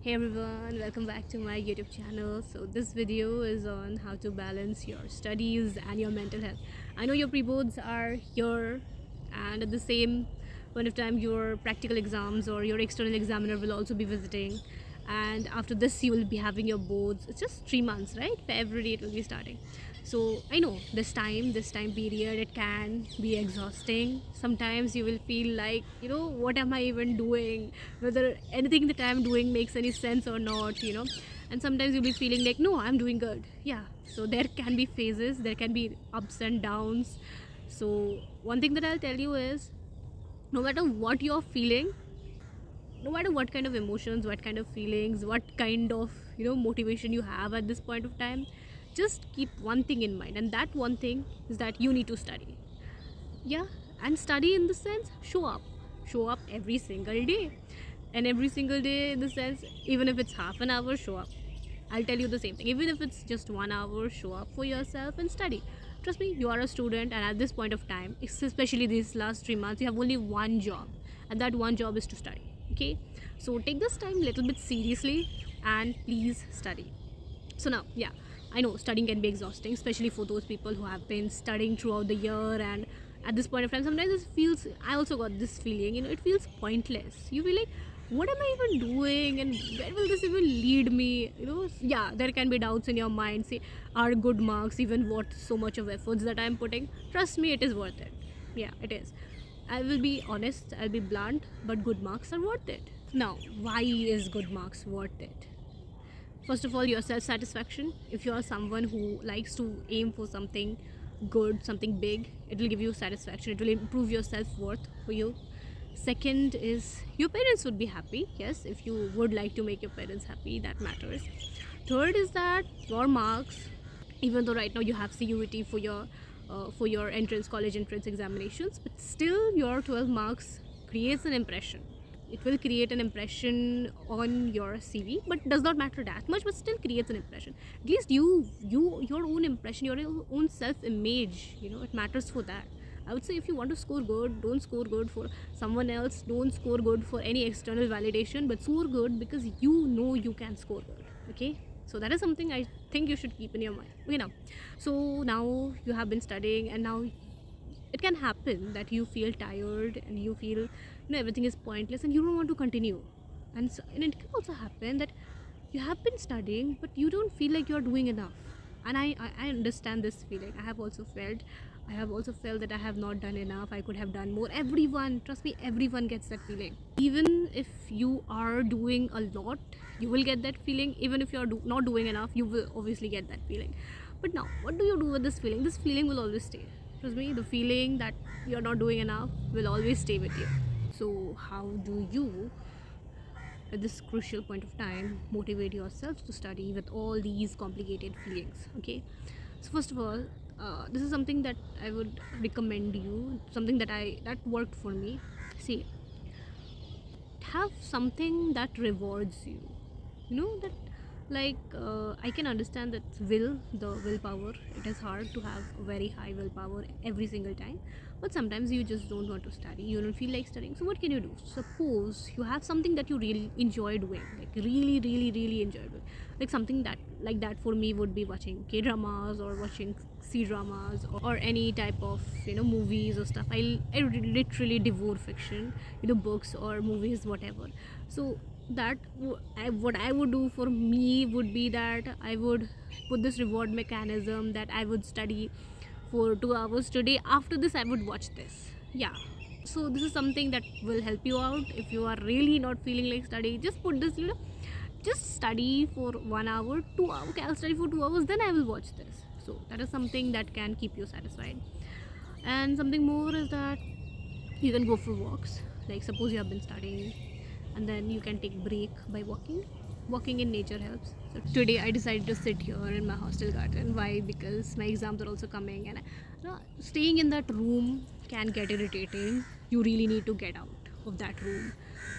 Hey everyone, welcome back to my YouTube channel. So this video is on how to balance your studies and your mental health. I know your pre-boards are here, and at the same point of time your practical exams or your external examiner will also be visiting, and after this you will be having your boards. It's just 3 months, right? February it will be starting. So I know this time period, it can be exhausting. Sometimes you will feel like, what am I even doing, whether anything that I'm doing makes any sense or not. And sometimes you'll be feeling like, no, I'm doing good. Yeah, so there can be phases, there can be ups and downs. So one thing that I'll tell you is, no matter what you're feeling, no matter what kind of emotions, what kind of feelings, what kind of motivation you have at this point of time, just keep one thing in mind, and that one thing is that you need to study. Yeah, and study in the sense, show up every single day. And every single day in the sense, even if it's half an hour, show up. I'll tell you the same thing. Even if it's just 1 hour, show up for yourself and study. Trust me, you are a student, and at this point of time, especially these last 3 months, you have only one job, and that one job is to study. Okay, so take this time a little bit seriously and please study. So now, yeah, I know studying can be exhausting, especially for those people who have been studying throughout the year. And at this point of time, sometimes it feels, I also got this feeling, it feels pointless. You feel like, what am I even doing, and where will this even lead me? Yeah, there can be doubts in your mind. Say, are good marks even worth so much of efforts that I'm putting? Trust me, it is worth it. Yeah, it is. I will be honest, I'll be blunt, but good marks are worth it. Now, why is good marks worth it? First of all, your self satisfaction. If you are someone who likes to aim for something good, something big, it will give you satisfaction, it will improve your self worth for you. Second is, your parents would be happy. Yes, if you would like to make your parents happy, that matters. Third is that your marks, even though right now you have CUET for your entrance, college entrance examinations, but still your 12 marks creates an impression. It will create an impression on your CV, but does not matter that much, but still creates an impression. At least your own impression, your own self image, it matters for that. I would say, if you want to score good, don't score good for someone else, don't score good for any external validation, but score good because you know you can score good. Okay, so that is something I think you should keep in your mind. Okay, now you have been studying, and now it can happen that you feel tired and you feel everything is pointless and you don't want to continue. And it can also happen that you have been studying but you don't feel like you're doing enough. And I understand this feeling. I have also felt that I have not done enough, I could have done more. Everyone, trust me, everyone gets that feeling. Even if you are doing a lot, you will get that feeling. Even if you're not doing enough, you will obviously get that feeling. But now, what do you do with this feeling? This feeling will always stay. Trust me, the feeling that you're not doing enough will always stay with you. So how do you, at this crucial point of time, motivate yourself to study with all these complicated feelings? Okay, so first of all, this is something that I would recommend you, something that worked for me. See, have something that rewards you. That, like, I can understand that the willpower, it is hard to have a very high willpower every single time. But sometimes you just don't want to study, you don't feel like studying. So what can you do? Suppose you have something that you really enjoy doing, like really really really enjoy doing, like something that, like that for me would be watching K dramas or watching C dramas, or any type of movies or stuff. I literally devour fiction, books or movies, whatever. So what I would do for me would be that I would put this reward mechanism, that I would study for 2 hours today. After this, I would watch this. Yeah. So this is something that will help you out. If you are really not feeling like studying, just put this, just study for 1 hour, 2 hours. Okay, I'll study for 2 hours, then I will watch this. So that is something that can keep you satisfied. And something more is that you can go for walks. Like, suppose you have been studying, and then you can take break by walking in nature helps. So today I decided to sit here in my hostel garden. Why? Because my exams are also coming, and staying in that room can get irritating. You really need to get out of that room.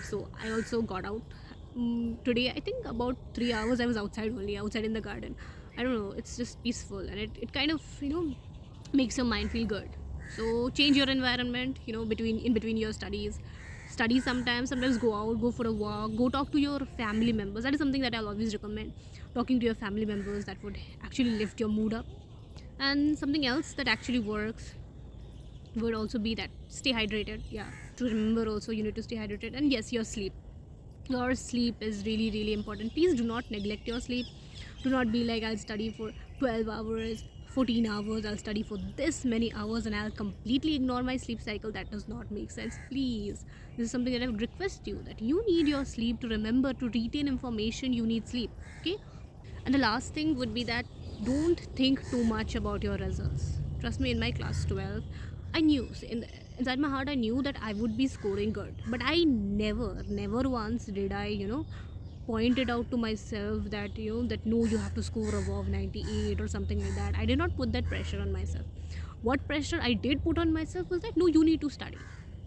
So I also got out. Today, I think about 3 hours I was outside in the garden. I don't know, it's just peaceful, and it kind of makes your mind feel good. So change your environment, between your studies. study sometimes go out, go for a walk, go talk to your family members. That is something that I'll always recommend. Talking to your family members, that would actually lift your mood up. And something else that actually works would also be that stay hydrated. Yeah, to remember also, you need to stay hydrated. And yes, your sleep. Your sleep is really, really important. Please do not neglect your sleep. Do not be like, I'll study for 12 hours, 14 hours, I'll study for this many hours and I'll completely ignore my sleep cycle. That does not make sense. Please, this is something that I would request you, that you need your sleep to remember, to retain information. You need sleep. Okay. And the last thing would be that don't think too much about your results. Trust me, in my class 12, I knew, inside my heart, I knew that I would be scoring good. But I never once did I, point it out to myself that, that no, you have to score above 98 or something like that. I did not put that pressure on myself. What pressure I did put on myself was that, no, you need to study.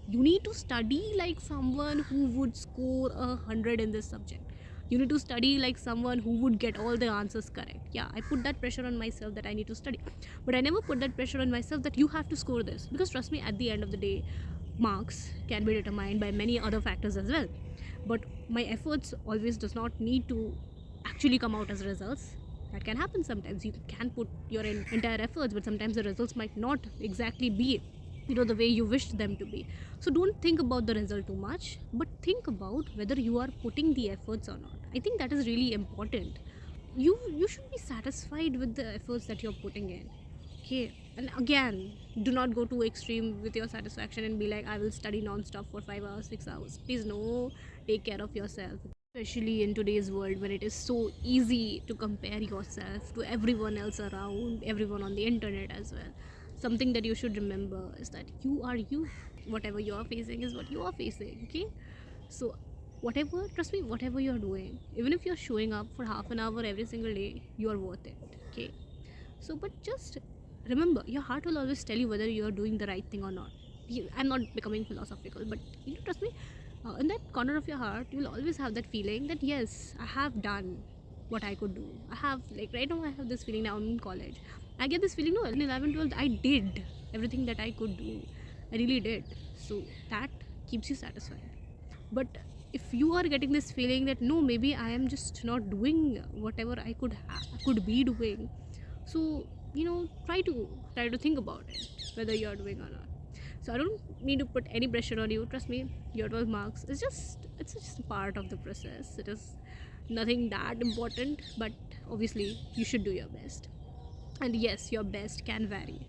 You need to study like someone who would score 100 in this subject. You need to study like someone who would get all the answers correct. Yeah, I put that pressure on myself that I need to study, but I never put that pressure on myself that you have to score this, because trust me, at the end of the day, marks can be determined by many other factors as well. But my efforts always does not need to actually come out as results. That can happen sometimes. You can put your entire efforts, but sometimes the results might not exactly be, the way you wished them to be. So don't think about the result too much, but think about whether you are putting the efforts or not. I think that is really important. You should be satisfied with the efforts that you're putting in. Okay. And again, do not go too extreme with your satisfaction and be like, I will study non-stop for 5 hours, 6 hours. Please, no. Take care of yourself, especially in today's world when it is so easy to compare yourself to everyone else around, everyone on the internet as well. Something that you should remember is that you are you. Whatever you are facing is what you are facing. Okay. So whatever, trust me, whatever you're doing, even if you're showing up for half an hour every single day, you are worth it. Okay. So, but just remember, your heart will always tell you whether you're doing the right thing or not. I'm not becoming philosophical, but trust me, in that corner of your heart, you'll always have that feeling that yes, I have done what I could do. I have, like, right now I have this feeling. Now I'm in college, I get this feeling, no, in 11, 12, I did everything that I could do. I really did. So that keeps you satisfied. But if you are getting this feeling that no, maybe I am just not doing whatever I could be doing, so try to think about it, whether you are doing or not. So I don't need to put any pressure on you. Trust me, your 12 marks is just a part of the process. It is nothing that important, but obviously you should do your best. And yes, your best can vary.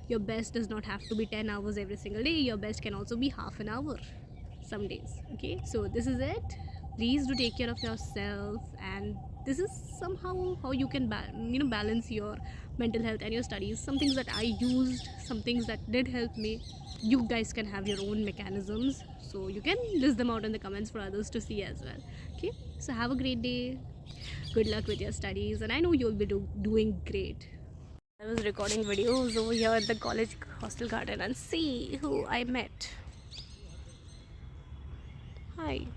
Your best does not have to be 10 hours every single day. Your best can also be half an hour some days. Okay, so this is it. Please do take care of yourself, and this is somehow how you can balance your mental health and your studies. Some things that I used, some things that did help me. You guys can have your own mechanisms, so you can list them out in the comments for others to see as well. Okay, so have a great day. Good luck with your studies, and I know you'll be doing great. I was recording videos over here at the college hostel garden, and see who I met. Hi.